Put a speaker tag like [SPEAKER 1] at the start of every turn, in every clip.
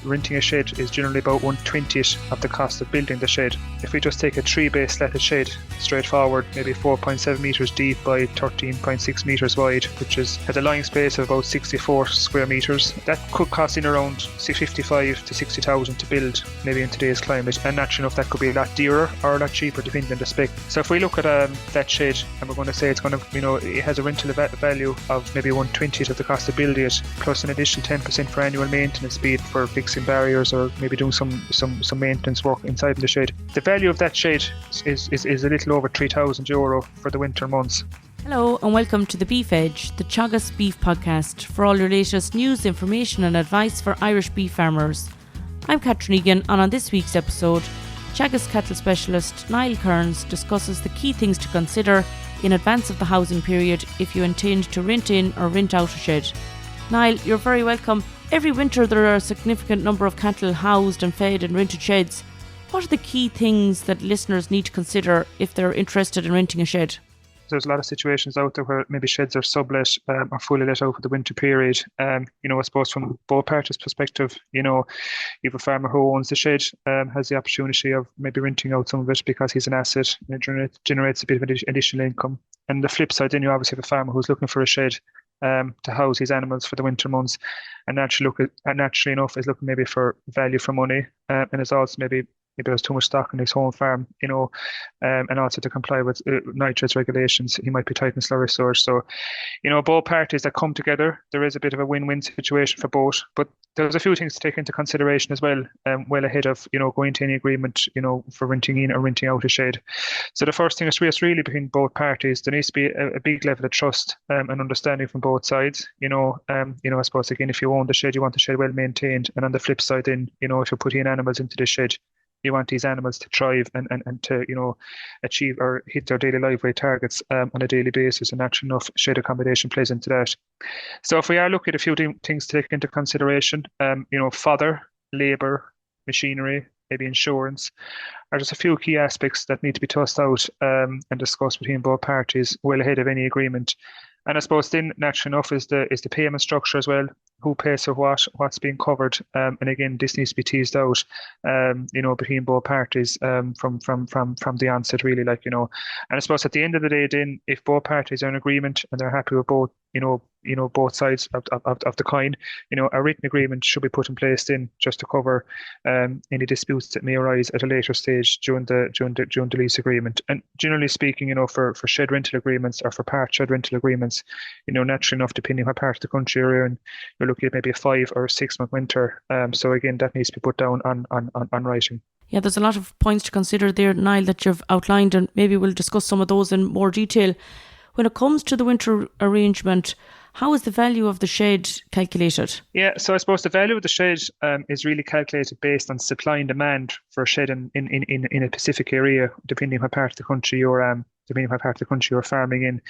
[SPEAKER 1] renting a shed is generally about 1/20th of the cost of building the shed. If we just take a tree-based slatted shed, straightforward, maybe 4.7 metres deep by 13.6 metres wide, which has a lying space of about 64 square metres, that could cost in around 55 to 60,000 to build, maybe in today's climate. And naturally enough, that could be a lot dearer or a lot cheaper depending on the spec. So if we look at that shed, and we're going to say it's going to, it has a rental value of maybe 1/20th of the cost of building it, plus an additional 10% for annual maintenance, be it for fixing barriers or maybe doing some maintenance work inside the shed. The value of that shed is a little over €3,000 for the winter months.
[SPEAKER 2] Hello and welcome to the Beef Edge, the Teagasc Beef podcast for all your latest news, information and advice for Irish beef farmers. I'm Catherine Egan, and on this week's episode, Teagasc Cattle specialist Niall Kerins discusses the key things to consider in advance of the housing period if you intend to rent in or rent out a shed. Niall, you're very welcome. Every winter there are a significant number of cattle housed and fed in rented sheds. What are the key things that listeners need to consider if they're interested in renting a shed?
[SPEAKER 1] There's a lot of situations out there where maybe sheds are sublet or fully let out for the winter period. I suppose from both parties' perspective, you have a farmer who owns the shed, has the opportunity of maybe renting out some of it because he's an asset and it generates a bit of additional income. And the flip side, then you obviously have a farmer who's looking for a shed to house his animals for the winter months, and naturally enough is looking maybe for value for money, and is also maybe there's too much stock on his home farm, and also to comply with nitrates regulations, he might be tight in slurry storage. So, both parties that come together, there is a bit of a win-win situation for both. But there's a few things to take into consideration as well, well ahead of, going to any agreement, for renting in or renting out a shed. So the first thing is really between both parties. There needs to be a big level of trust and understanding from both sides. I suppose, again, if you own the shed, you want the shed well maintained. And on the flip side, then, if you're putting animals into the shed, you want these animals to thrive and to, achieve or hit their daily live weight targets on a daily basis, and actually enough shed accommodation plays into that. So if we are looking at a few things to take into consideration, fodder, labour, machinery, maybe insurance, are just a few key aspects that need to be tossed out and discussed between both parties well ahead of any agreement. And I suppose then, naturally enough, is the payment structure as well. Who pays for what's being covered, and again, this needs to be teased out, between both parties from the onset, really, And I suppose at the end of the day, then, if both parties are in agreement and they're happy with both, both sides of the coin, a written agreement should be put in place then, just to cover any disputes that may arise at a later stage during the lease agreement. And generally speaking, for shed rental agreements or for part shed rental agreements, naturally enough, depending on what part of the country you're in, you're looking at maybe a 5 or 6 month winter. So again, that needs to be put down on writing.
[SPEAKER 2] Yeah, there's a lot of points to consider there, Niall, that you've outlined, and maybe we'll discuss some of those in more detail. When it comes to the winter arrangement, how is the value of the shed calculated? Yeah, so I suppose the value of the shed is really calculated based on supply and demand for a shed in a specific area, depending on what part of the country you're farming in.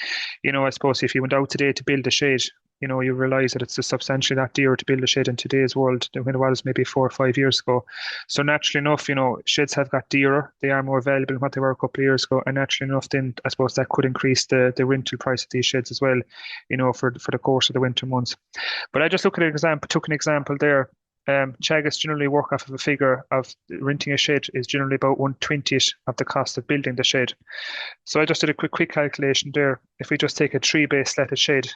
[SPEAKER 2] I suppose if you went out today to build a shed, you realise that it's a substantially lot dearer to build a shed in today's world than when it was maybe 4 or 5 years ago. So naturally enough, sheds have got dearer. They are more valuable than what they were a couple of years ago. And naturally enough, then I suppose that could increase the rental price of these sheds as well, for the course of the winter months. But I just took an example there. Teagasc generally work off of a figure of renting a shed is generally about 1/20th of the cost of building the shed. So I just did a quick calculation there. If we just take a tree-based slatted shed,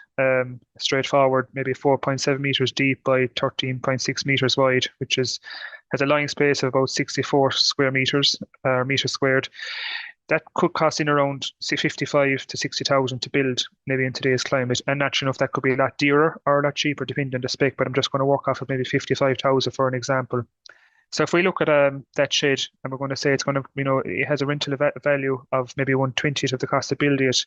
[SPEAKER 2] straightforward, maybe 4.7 metres deep by 13.6 metres wide, which has a lying space of about 64 square metres, metres squared, that could cost in around 55 to 60,000 to build, maybe in today's climate. And naturally enough, that could be a lot dearer or a lot cheaper depending on the spec, but I'm just going to work off of maybe 55,000 for an example. So if we look at that shed, and we're going to say it's going to, it has a rental value of maybe 1/20th of the cost of building it,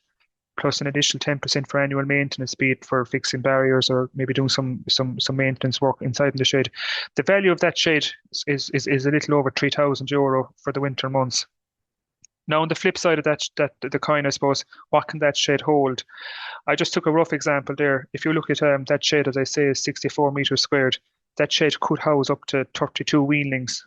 [SPEAKER 2] plus an additional 10% for annual maintenance, be it for fixing barriers or maybe doing some maintenance work inside the shed. The value of that shed is a little over €3,000 for the winter months. Now, on the flip side of that the coin, I suppose, what can that shed hold? I just took a rough example there. If you look at that shed, as I say, is 64 metres squared.
[SPEAKER 1] that shed could house up to 32 weanlings,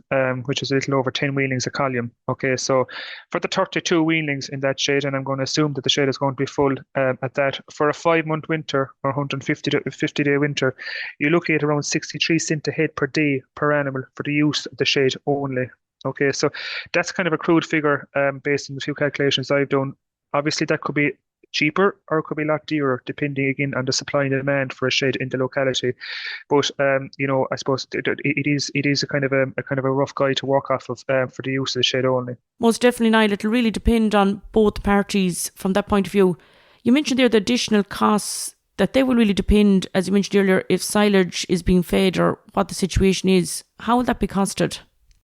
[SPEAKER 1] which is a little over 10 weanlings a column. Okay, so for the 32 weanlings in that shed, and I'm going to assume that the shed is going to be full at that, for a 5-month winter or 50-day winter, you're looking at around 63 cent a head per day per animal for the use of the shed only. Okay, so that's kind of a crude figure based on the few calculations I've done. Obviously, that could be cheaper or it could be a lot dearer, depending again on the supply and demand for a shed in the locality. But I suppose it is a kind of a rough guide to work off of for the use of the shed only.
[SPEAKER 2] Most definitely, Niall. It'll really depend on both parties from that point of view. You mentioned there the additional costs that they will really depend, as you mentioned earlier, if silage is being fed or what the situation is. How will that be costed?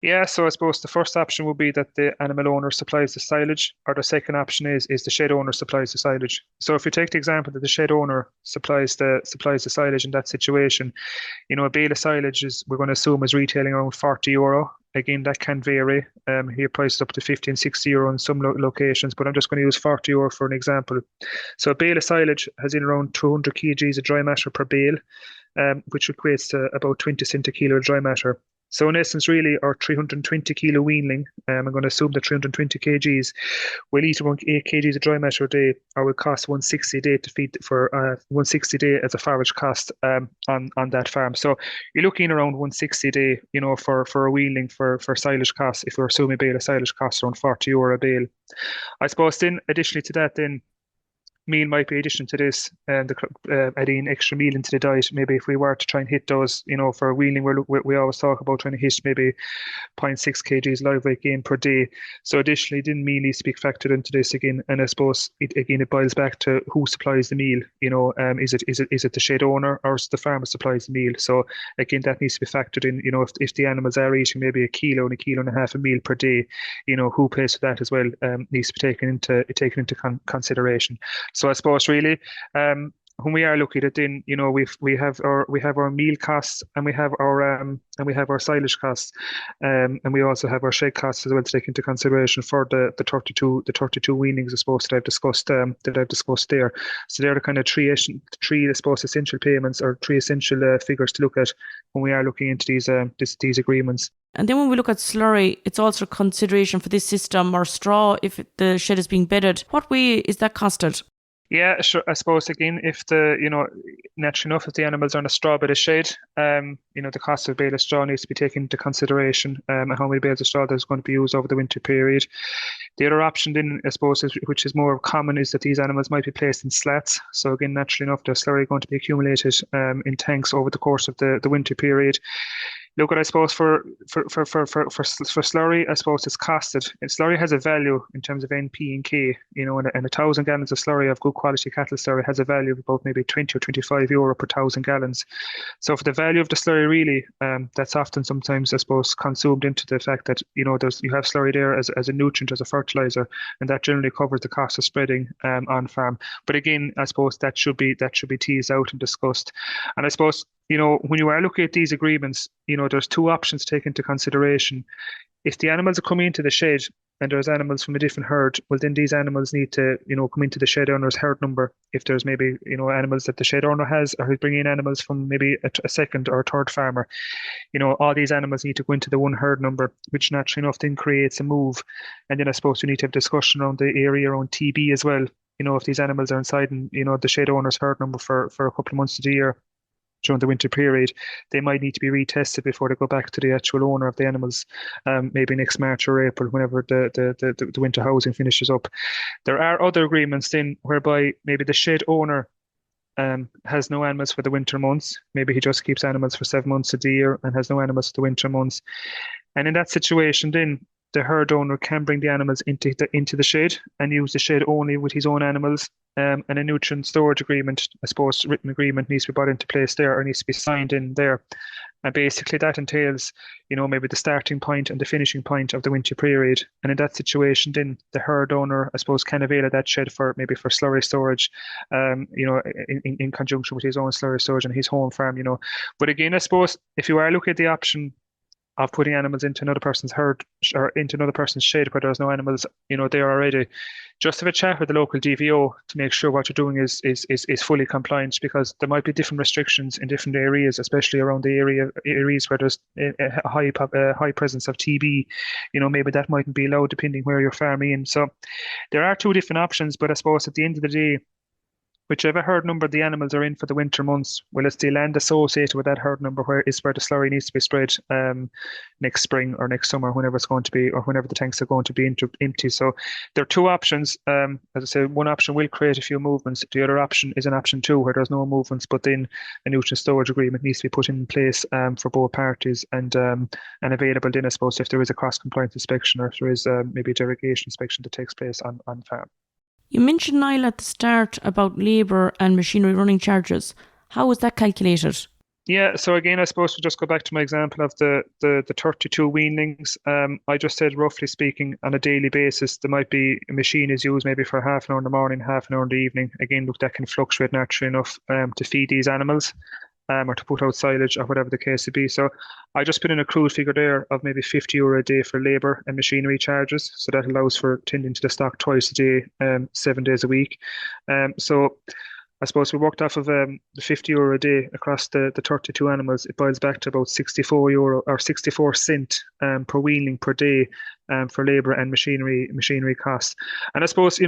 [SPEAKER 1] Yeah, so I suppose the first option would be that the animal owner supplies the silage, or the second option is the shed owner supplies the silage. So if you take the example that the shed owner supplies the silage in that situation, a bale of silage we're going to assume is retailing around €40. Again, that can vary. Here priced up to 50 and 60 euro in some locations, but I'm just going to use €40 for an example. So a bale of silage has in around 200 kgs of dry matter per bale, which equates to about 20 cent a kilo of dry matter. So in essence, really, our 320 kilo weanling, I'm going to assume that 320 kgs will eat around 8 kgs of dry matter a day, or will cost 160 a day to feed for 160 a day as a forage cost on that farm. So you're looking around 160 a day, for a weanling for silage costs. If we're assuming a bale of silage costs around €40 a bale, I suppose. Then additionally to that, then meal might be addition to this, and adding extra meal into the diet. Maybe if we were to try and hit those, for a weaning, we always talk about trying to hit maybe 0.6 kgs live weight gain per day. So additionally, then meal needs to be factored into this again. And I suppose it boils back to who supplies the meal. Is it the shed owner, or is it the farmer supplies the meal? So again, that needs to be factored in. If the animals are eating maybe a kilo and a kilo and a half of meal per day, who pays for that as well needs to be taken into consideration. So I suppose really, when we are looking at it, then we have our meal costs, and we have our silage costs, and we also have our shed costs as well to take into consideration for the 32 weanings, I suppose, that I've discussed there. So they're the kind of three I suppose essential payments, or three essential figures to look at when we are looking into these agreements.
[SPEAKER 2] And then when we look at slurry, it's also a consideration for this system, or straw if the shed is being bedded. What way is that costed?
[SPEAKER 1] Yeah, sure. I suppose again, if naturally enough, if the animals are on a straw bed of shed, the cost of a bale of straw needs to be taken into consideration, and how many bales of straw there's going to be used over the winter period. The other option then, I suppose, which is more common, is that these animals might be placed in slats. So again, naturally enough, there's slurry going to be accumulated in tanks over the course of the winter period. Look, I suppose for slurry, I suppose it's costed. And slurry has a value in terms of NP and K. And 1,000 gallons of slurry of good quality cattle slurry has a value of about maybe 20 or 25 euro per 1,000 gallons. So for the value of the slurry, really, that's often sometimes, I suppose, consumed into the fact that you have slurry there as a nutrient, as a fertilizer, and that generally covers the cost of spreading on farm. But again, I suppose that should be teased out and discussed. And I suppose, when you are looking at these agreements, there's two options to take into consideration. If the animals are coming into the shed and there's animals from a different herd, well, then these animals need to, come into the shed owner's herd number. If there's maybe, animals that the shed owner has, or he's bringing in animals from maybe a second or a third farmer, all these animals need to go into the one herd number, which naturally enough then creates a move. And then I suppose we need to have discussion around the area around TB as well. If these animals are inside and, the shed owner's herd number for a couple of months of the year, during the winter period, they might need to be retested before they go back to the actual owner of the animals, maybe next March or April, whenever the winter housing finishes up. There are other agreements then whereby maybe the shed owner has no animals for the winter months. Maybe he just keeps animals for 7 months of the year and has no animals for the winter months. And in that situation, then the herd owner can bring the animals into the shed and use the shed only with his own animals. And a nutrient storage agreement, I suppose, written agreement needs to be brought into place there, or needs to be signed in there. And basically that entails, maybe the starting point and the finishing point of the winter period. And in that situation, then the herd owner, I suppose, can avail of that shed for slurry storage, in conjunction with his own slurry storage and his home farm, But again, I suppose if you are looking at the option of putting animals into another person's herd or into another person's shed where there's no animals, there already. Just have a chat with the local DVO to make sure what you're doing is fully compliant, because there might be different restrictions in different areas, especially around the areas where there's a high presence of TB. Maybe that mightn't be allowed depending where you're farming in. So there are two different options, but I suppose at the end of the day, whichever herd number the animals are in for the winter months, well, it's the land associated with that herd number where the slurry needs to be spread next spring or next summer, whenever it's going to be, or whenever the tanks are going to be empty. So there are two options. As I said, one option will create a few movements. The other option is an option two, where there's no movements, but then a nutrient storage agreement needs to be put in place for both parties, and available then, I suppose, if there is a cross-compliance inspection, or if there is maybe a derogation inspection that takes place on farm.
[SPEAKER 2] You mentioned, Niall, at the start about labour and machinery running charges. How is that calculated?
[SPEAKER 1] Yeah, so again, I suppose we'll just go back to my example of the 32 weanlings. I just said, roughly speaking, on a daily basis, there might be a machine is used maybe for half an hour in the morning, half an hour in the evening. Again, look, that can fluctuate naturally enough to feed these animals. Or to put out silage, or whatever the case would be. So I just put in a crude figure there of maybe €50 a day for labour and machinery charges. So that allows for tending to the stock twice a day, 7 days a week. So I suppose we worked off of the €50 a day across the 32 animals. It boils back to about €64 or 64 cent per weanling per day for labour and machinery costs. And I suppose,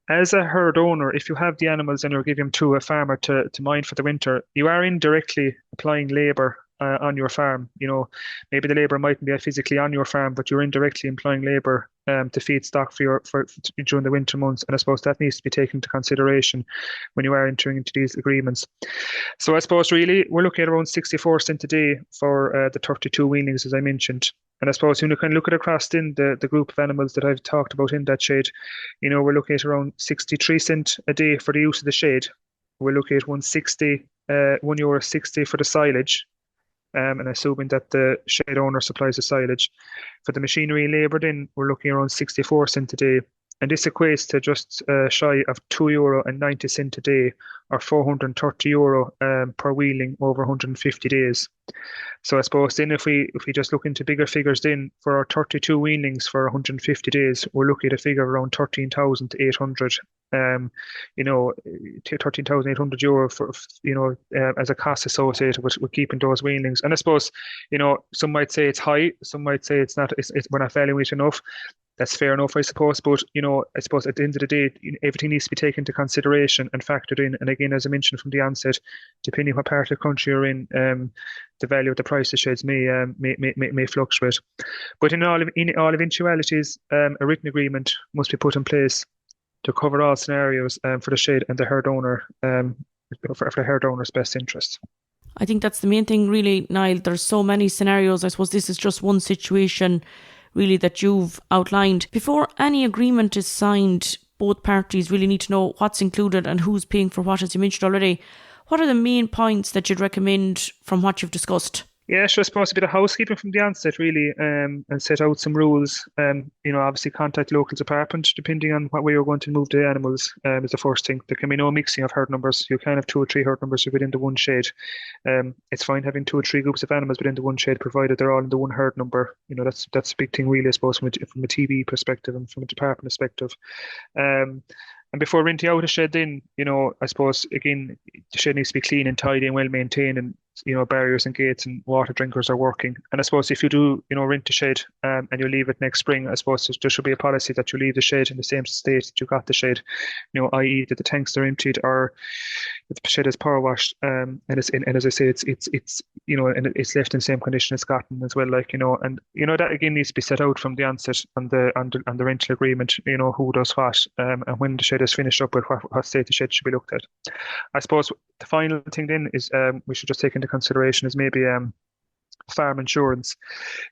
[SPEAKER 1] as a herd owner, if you have the animals and you're giving them to a farmer to mind for the winter, you are indirectly applying labour on your farm. Maybe the labour mightn't be physically on your farm, but you're indirectly employing labour to feed stock for during the winter months. And I suppose that needs to be taken into consideration when you are entering into these agreements. So I suppose really we're looking at around 64 cents a day for the 32 weanlings, as I mentioned. And I suppose when you can look at across in the group of animals that I've talked about in that shed, we're looking at around 63 cents a day for the use of the shed. We're looking at €1.60 for the silage, and assuming that the shed owner supplies the silage. For the machinery and labour, then we're looking around 64 cents a day. And this equates to just shy of €2.90 a day, or €430 per wheeling over 150 days. So I suppose then if we just look into bigger figures then, for our 32 weanlings for 150 days, we're looking at a figure around 13,800. €13,800 for as a cost associated with keeping those weanlings. And I suppose some might say it's high, some might say it's not. We're not valuing it enough. That's fair enough, I suppose. But I suppose at the end of the day, everything needs to be taken into consideration and factored in. And again, as I mentioned from the onset, depending what part of the country you're in, the value of the price of sheds may fluctuate. But in all eventualities, a written agreement must be put in place to cover all scenarios for the shed and the herd owner, for the herd owner's best interest.
[SPEAKER 2] I think that's the main thing, really, Niall. There's so many scenarios. I suppose this is just one situation, really, that you've outlined. Before any agreement is signed, both parties really need to know what's included and who's paying for what, as you mentioned already. What are the main points that you'd recommend from what you've discussed?
[SPEAKER 1] Yeah, sure. It's supposed to be the housekeeping from the onset, really, and set out some rules. Obviously contact local department, depending on what way you're going to move the animals, is the first thing. There can be no mixing of herd numbers. You can have 2 or 3 herd numbers within the one shed. It's fine having 2 or 3 groups of animals within the one shed, provided they're all in the one herd number. That's a big thing, really, I suppose, from a TB perspective and from a department perspective. And before renting out a shed, then, I suppose, again, the shed needs to be clean and tidy and well maintained, and barriers and gates and water drinkers are working. And I suppose if you do, rent a shed and you leave it next spring, I suppose there should be a policy that you leave the shed in the same state that you got the shed, i.e. that the tanks are emptied, or the shed is power washed, and as I say, it's and it's left in the same condition it's gotten as well, and that again needs to be set out from the onset on the rental agreement, who does what, and when the shed is finished up with what state the shed should be looked at. I suppose the final thing then is we should just take into consideration is maybe farm insurance.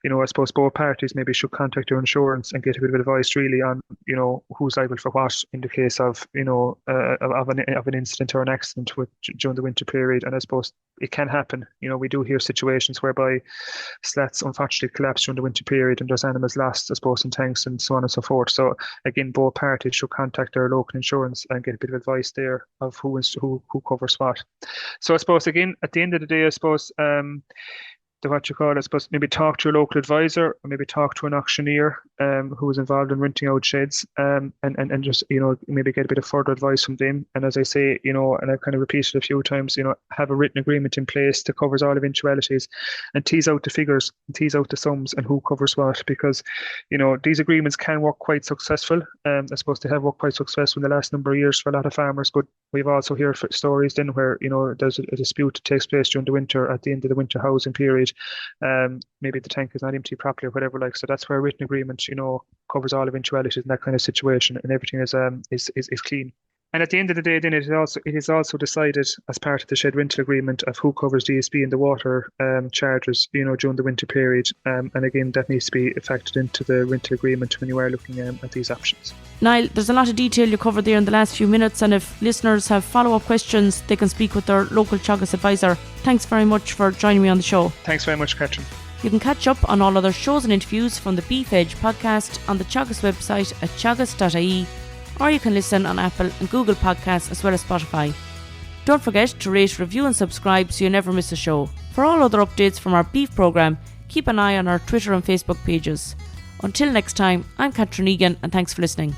[SPEAKER 1] I suppose both parties maybe should contact your insurance and get a bit of advice really on, who's liable for what in the case of, of an incident or an accident during the winter period. And I suppose it can happen. We do hear situations whereby slats unfortunately collapse during the winter period and there's animals lost, I suppose, in tanks and so on and so forth. So again, both parties should contact their local insurance and get a bit of advice there of who covers what. So I suppose again, at the end of the day, I suppose, maybe talk to your local advisor, or maybe talk to an auctioneer who is involved in renting out sheds, and just, maybe get a bit of further advice from them. And as I say, and I've kind of repeated a few times, have a written agreement in place that covers all eventualities, and tease out the figures, tease out the sums, and who covers what, because these agreements can work quite successful. I suppose they have worked quite successful in the last number of years for a lot of farmers, but we've also heard stories then where there's a dispute that takes place during the winter, at the end of the winter housing period. Maybe the tank is not empty properly or whatever, so that's where a written agreement covers all eventualities in that kind of situation, and everything is clean. And at the end of the day, then it is also decided as part of the shed rental agreement of who covers DSB and the water charges, during the winter period. And again, that needs to be factored into the rental agreement when you are looking at these options.
[SPEAKER 2] Niall, there's a lot of detail you covered there in the last few minutes, and if listeners have follow-up questions, they can speak with their local Teagasc advisor. Thanks very much for joining me on the show.
[SPEAKER 1] Thanks very much, Catherine.
[SPEAKER 2] You can catch up on all other shows and interviews from the Beef Edge podcast on the Teagasc website at teagasc.ie, or you can listen on Apple and Google Podcasts as well as Spotify. Don't forget to rate, review and subscribe so you never miss a show. For all other updates from our beef programme, keep an eye on our Twitter and Facebook pages. Until next time, I'm Catherine Egan, and thanks for listening.